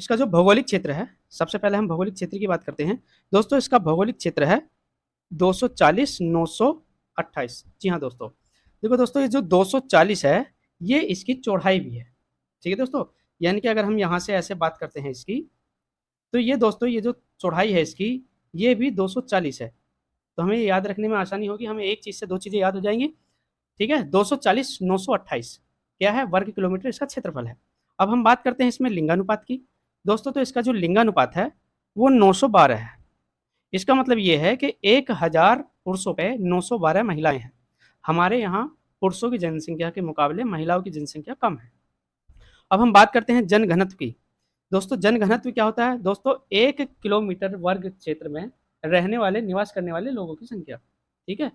इसका जो भौगोलिक क्षेत्र है, सबसे पहले हम भौगोलिक क्षेत्र की बात करते हैं। दोस्तों इसका भौगोलिक क्षेत्र है 240,928। जी हाँ दोस्तों, देखो दोस्तों ये जो 240 है ये इसकी चौड़ाई भी है। ठीक है दोस्तों, यानी कि अगर हम यहाँ से ऐसे बात करते हैं इसकी, तो ये दोस्तों ये जो चौड़ाई है इसकी ये भी 240 है। तो हमें याद रखने में आसानी होगी, हमें एक चीज़ से दो चीज़ें याद हो जाएंगी। ठीक है, 240 928 क्या है, वर्ग किलोमीटर इसका क्षेत्रफल है। अब हम बात करते हैं इसमें लिंगानुपात की। दोस्तों तो इसका जो लिंगानुपात है वो 912 है। इसका मतलब ये है कि 1000 पुरुषों पे 912 महिलाएं हैं। हमारे यहाँ पुरुषों की जनसंख्या के मुकाबले महिलाओं की जनसंख्या कम है। अब हम बात करते हैं जनघनत्व की। दोस्तों जनघनत्व क्या होता है, दोस्तों 1 किलोमीटर वर्ग क्षेत्र में रहने वाले निवास करने वाले लोगों की संख्या। ठीक है,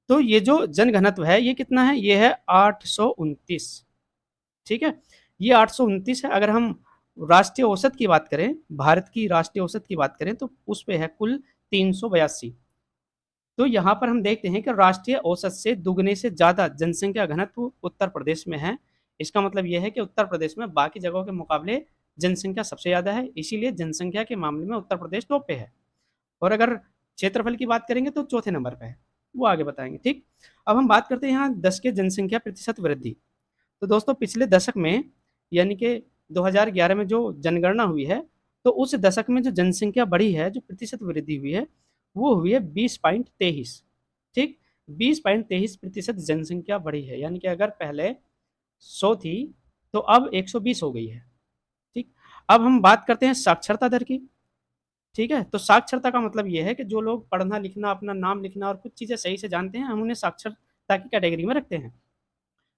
तो ये जो जनघनत्व है ये कितना है, ये है 829। ठीक है, ये 829 है। अगर हम राष्ट्रीय औसत की बात करें, भारत की राष्ट्रीय औसत की बात करें तो उस पे है कुल 382। तो यहाँ पर हम देखते हैं कि राष्ट्रीय औसत से दुगने से ज्यादा जनसंख्या घनत्व उत्तर प्रदेश में है। इसका मतलब यह है कि उत्तर प्रदेश में बाकी जगहों के मुकाबले जनसंख्या सबसे ज्यादा है, इसीलिए जनसंख्या के मामले में उत्तर प्रदेश टॉप पे है। और अगर क्षेत्रफल की बात करेंगे तो चौथे नंबर पे है, वो आगे बताएंगे। ठीक, अब हम बात करते हैं यहाँ 10 के जनसंख्या प्रतिशत वृद्धि। तो दोस्तों पिछले दशक में यानी कि 2011 में जो जनगणना हुई है, तो उस दशक में जो जनसंख्या बढ़ी है, जो प्रतिशत वृद्धि हुई है, वो हुई है 20.23। ठीक, 20.23% जनसंख्या बढ़ी है, यानी कि अगर पहले 100 थी तो अब 120 हो गई है। ठीक, अब हम बात करते हैं साक्षरता दर की। ठीक है, तो साक्षरता का मतलब ये है कि जो लोग पढ़ना लिखना, अपना नाम लिखना और कुछ चीज़ें सही से जानते हैं, हम उन्हें साक्षरता की कैटेगरी में रखते हैं।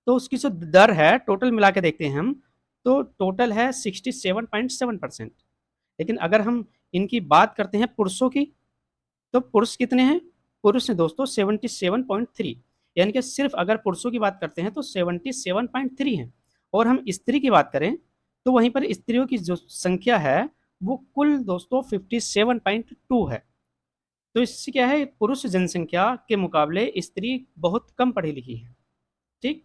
तो उसकी जो दर है टोटल मिला के देखते हैं हम, तो टोटल है 67.7%। लेकिन अगर हम इनकी बात करते हैं पुरुषों की, तो पुरुष कितने हैं, पुरुष हैं दोस्तों 77.3। यानी कि सिर्फ अगर पुरुषों की बात करते हैं तो 77.3 है। और हम स्त्री की बात करें तो वहीं पर स्त्रियों की जो संख्या है वो कुल दोस्तों 57.2 है। तो इससे क्या है, पुरुष जनसंख्या के मुकाबले स्त्री बहुत कम पढ़ी लिखी है। ठीक,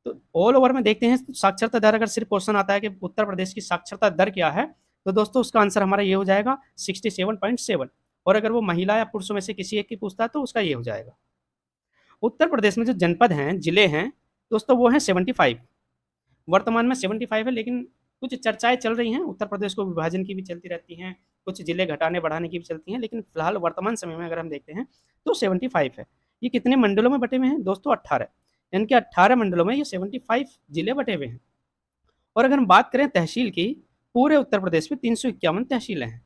तो ऑल ओवर में देखते हैं साक्षरता दर, अगर सिर्फ क्वेश्चन आता है कि उत्तर प्रदेश की साक्षरता दर क्या है, तो दोस्तों उसका आंसर हमारा ये हो जाएगा 67.7। और अगर वो महिला या पुरुषों में से किसी एक की पूछता है तो उसका ये हो जाएगा। उत्तर प्रदेश में जो जनपद हैं, जिले हैं दोस्तों, वो हैं 75। वर्तमान में 75 है, लेकिन कुछ चर्चाएं चल रही हैं, उत्तर प्रदेश को विभाजन की भी चलती रहती हैं, कुछ जिले घटाने बढ़ाने की भी चलती हैं, लेकिन फिलहाल वर्तमान समय में अगर हम देखते हैं तो 75 है। ये कितने मंडलों में बटे हुए हैं दोस्तों, 18। यानी कि 18 मंडलों में ये 75 जिले बटे हुए हैं। और अगर हम बात करें तहसील की, पूरे उत्तर प्रदेश में 351 तहसीलें हैं।